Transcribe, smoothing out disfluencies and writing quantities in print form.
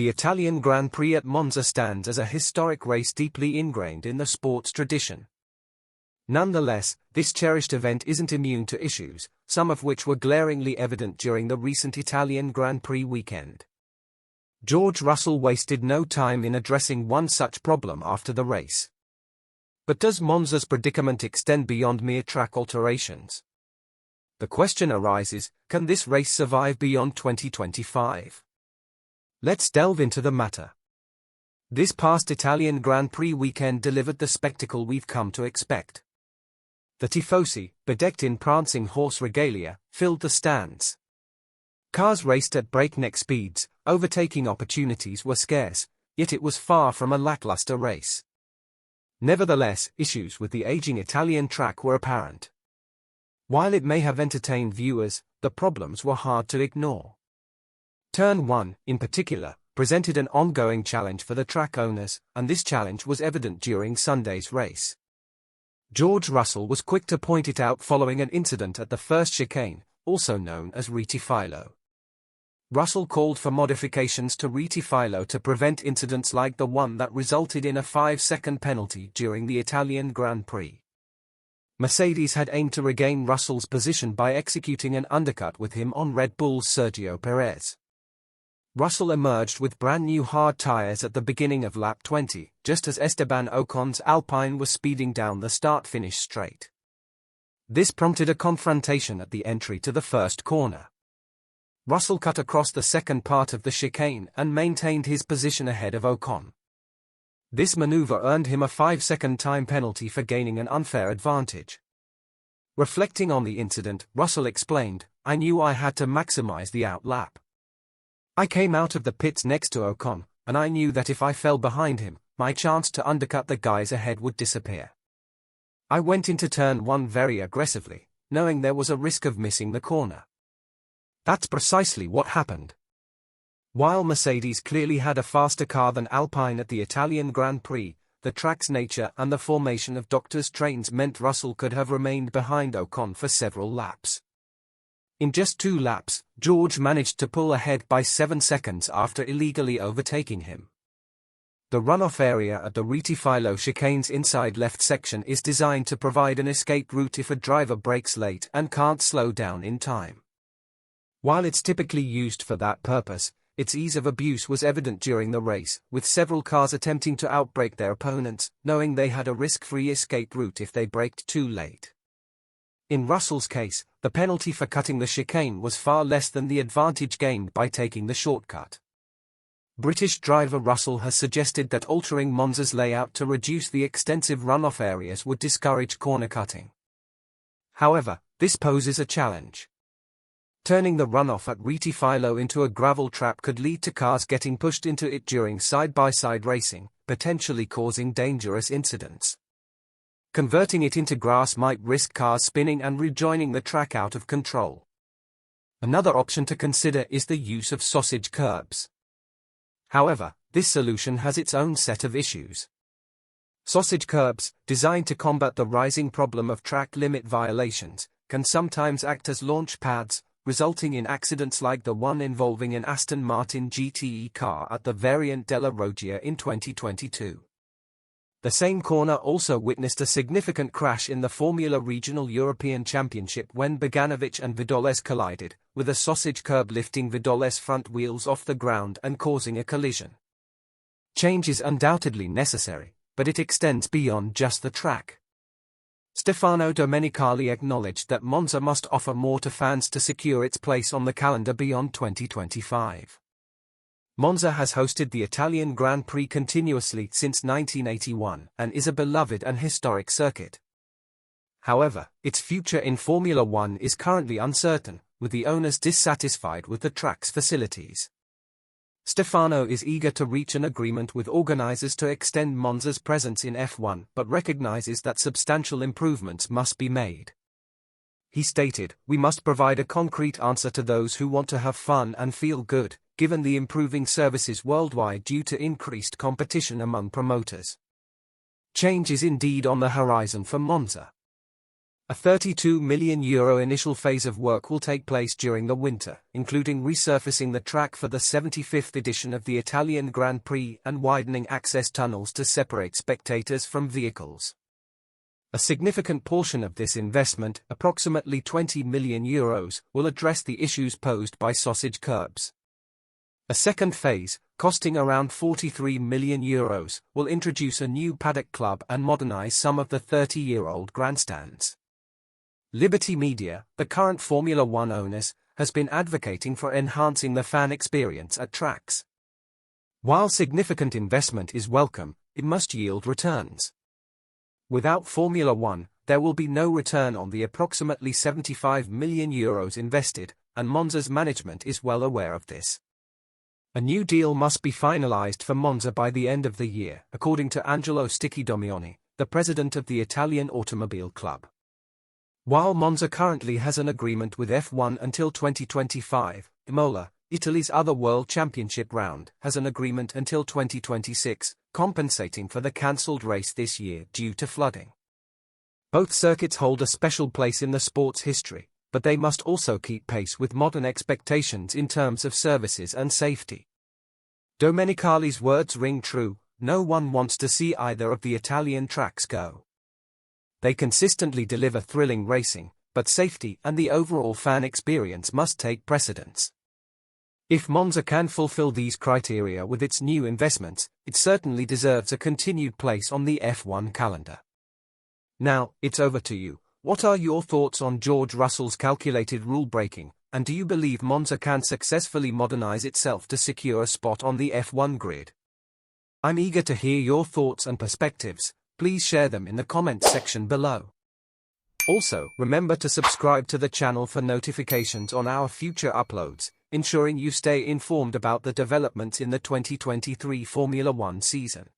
the Italian Grand Prix at Monza stands as a historic race deeply ingrained in the sport's tradition. Nonetheless, this cherished event isn't immune to issues, some of which were glaringly evident during the recent Italian Grand Prix weekend. George Russell wasted no time in addressing one such problem after the race. But does Monza's predicament extend beyond mere track alterations? The question arises, can this race survive beyond 2025? Let's delve into the matter. This past Italian Grand Prix weekend delivered the spectacle we've come to expect. The Tifosi, bedecked in prancing horse regalia, filled the stands. Cars raced at breakneck speeds, overtaking opportunities were scarce, yet it was far from a lackluster race. Nevertheless, issues with the aging Italian track were apparent. While it may have entertained viewers, the problems were hard to ignore. Turn 1, in particular, presented an ongoing challenge for the track owners, and this challenge was evident during Sunday's race. George Russell was quick to point it out following an incident at the first chicane, also known as retifilo. Russell called for modifications to retifilo to prevent incidents like the one that resulted in a 5-second penalty during the Italian Grand Prix. Mercedes had aimed to regain Russell's position by executing an undercut with him on Red Bull's Sergio Perez. Russell emerged with brand new hard tyres at the beginning of lap 20, just as Esteban Ocon's Alpine was speeding down the start-finish straight. This prompted a confrontation at the entry to the first corner. Russell cut across the second part of the chicane and maintained his position ahead of Ocon. This maneuver earned him a 5-second time penalty for gaining an unfair advantage. Reflecting on the incident, Russell explained, "I knew I had to maximize the outlap. I came out of the pits next to Ocon, and I knew that if I fell behind him, my chance to undercut the guys ahead would disappear. I went into turn 1 very aggressively, knowing there was a risk of missing the corner. That's precisely what happened." While Mercedes clearly had a faster car than Alpine at the Italian Grand Prix, the track's nature and the formation of doctors' trains meant Russell could have remained behind Ocon for several laps. In just 2 laps, George managed to pull ahead by 7 seconds after illegally overtaking him. The runoff area at the retifilo chicane's inside left section is designed to provide an escape route if a driver brakes late and can't slow down in time. While it's typically used for that purpose, its ease of abuse was evident during the race, with several cars attempting to outbrake their opponents, knowing they had a risk-free escape route if they braked too late. In Russell's case, the penalty for cutting the chicane was far less than the advantage gained by taking the shortcut. British driver Russell has suggested that altering Monza's layout to reduce the extensive runoff areas would discourage corner cutting. However, this poses a challenge. Turning the runoff at retifilo into a gravel trap could lead to cars getting pushed into it during side-by-side racing, potentially causing dangerous incidents. Converting it into grass might risk cars spinning and rejoining the track out of control. Another option to consider is the use of sausage curbs. However, this solution has its own set of issues. Sausage curbs, designed to combat the rising problem of track limit violations, can sometimes act as launch pads, resulting in accidents like the one involving an Aston Martin GTE car at the Variant della Roggia in 2022. The same corner also witnessed a significant crash in the Formula Regional European Championship when Beganovic and Vidoles collided, with a sausage curb lifting Vidoles' front wheels off the ground and causing a collision. Change is undoubtedly necessary, but it extends beyond just the track. Stefano Domenicali acknowledged that Monza must offer more to fans to secure its place on the calendar beyond 2025. Monza has hosted the Italian Grand Prix continuously since 1981 and is a beloved and historic circuit. However, its future in Formula One is currently uncertain, with the owners dissatisfied with the track's facilities. Stefano is eager to reach an agreement with organizers to extend Monza's presence in F1 but recognizes that substantial improvements must be made. He stated, "We must provide a concrete answer to those who want to have fun and feel good, given the improving services worldwide due to increased competition among promoters." Change is indeed on the horizon for Monza. A €32 million initial phase of work will take place during the winter, including resurfacing the track for the 75th edition of the Italian Grand Prix and widening access tunnels to separate spectators from vehicles. A significant portion of this investment, approximately €20 million, will address the issues posed by sausage curbs. A second phase, costing around €43 million, will introduce a new paddock club and modernize some of the 30-year-old grandstands. Liberty Media, the current Formula One owners, has been advocating for enhancing the fan experience at tracks. While significant investment is welcome, it must yield returns. Without Formula One, there will be no return on the approximately €75 million invested, and Monza's management is well aware of this. A new deal must be finalized for Monza by the end of the year, according to Angelo Sticchi-Domioni, the president of the Italian Automobile Club. While Monza currently has an agreement with F1 until 2025, Imola, Italy's other World Championship round, has an agreement until 2026, compensating for the cancelled race this year due to flooding. Both circuits hold a special place in the sport's history, but they must also keep pace with modern expectations in terms of services and safety. Domenicali's words ring true: no one wants to see either of the Italian tracks go. They consistently deliver thrilling racing, but safety and the overall fan experience must take precedence. If Monza can fulfill these criteria with its new investments, it certainly deserves a continued place on the F1 calendar. Now, it's over to you. What are your thoughts on George Russell's calculated rule-breaking, and do you believe Monza can successfully modernize itself to secure a spot on the F1 grid? I'm eager to hear your thoughts and perspectives. Please share them in the comments section below. Also, remember to subscribe to the channel for notifications on our future uploads, ensuring you stay informed about the developments in the 2023 Formula One season.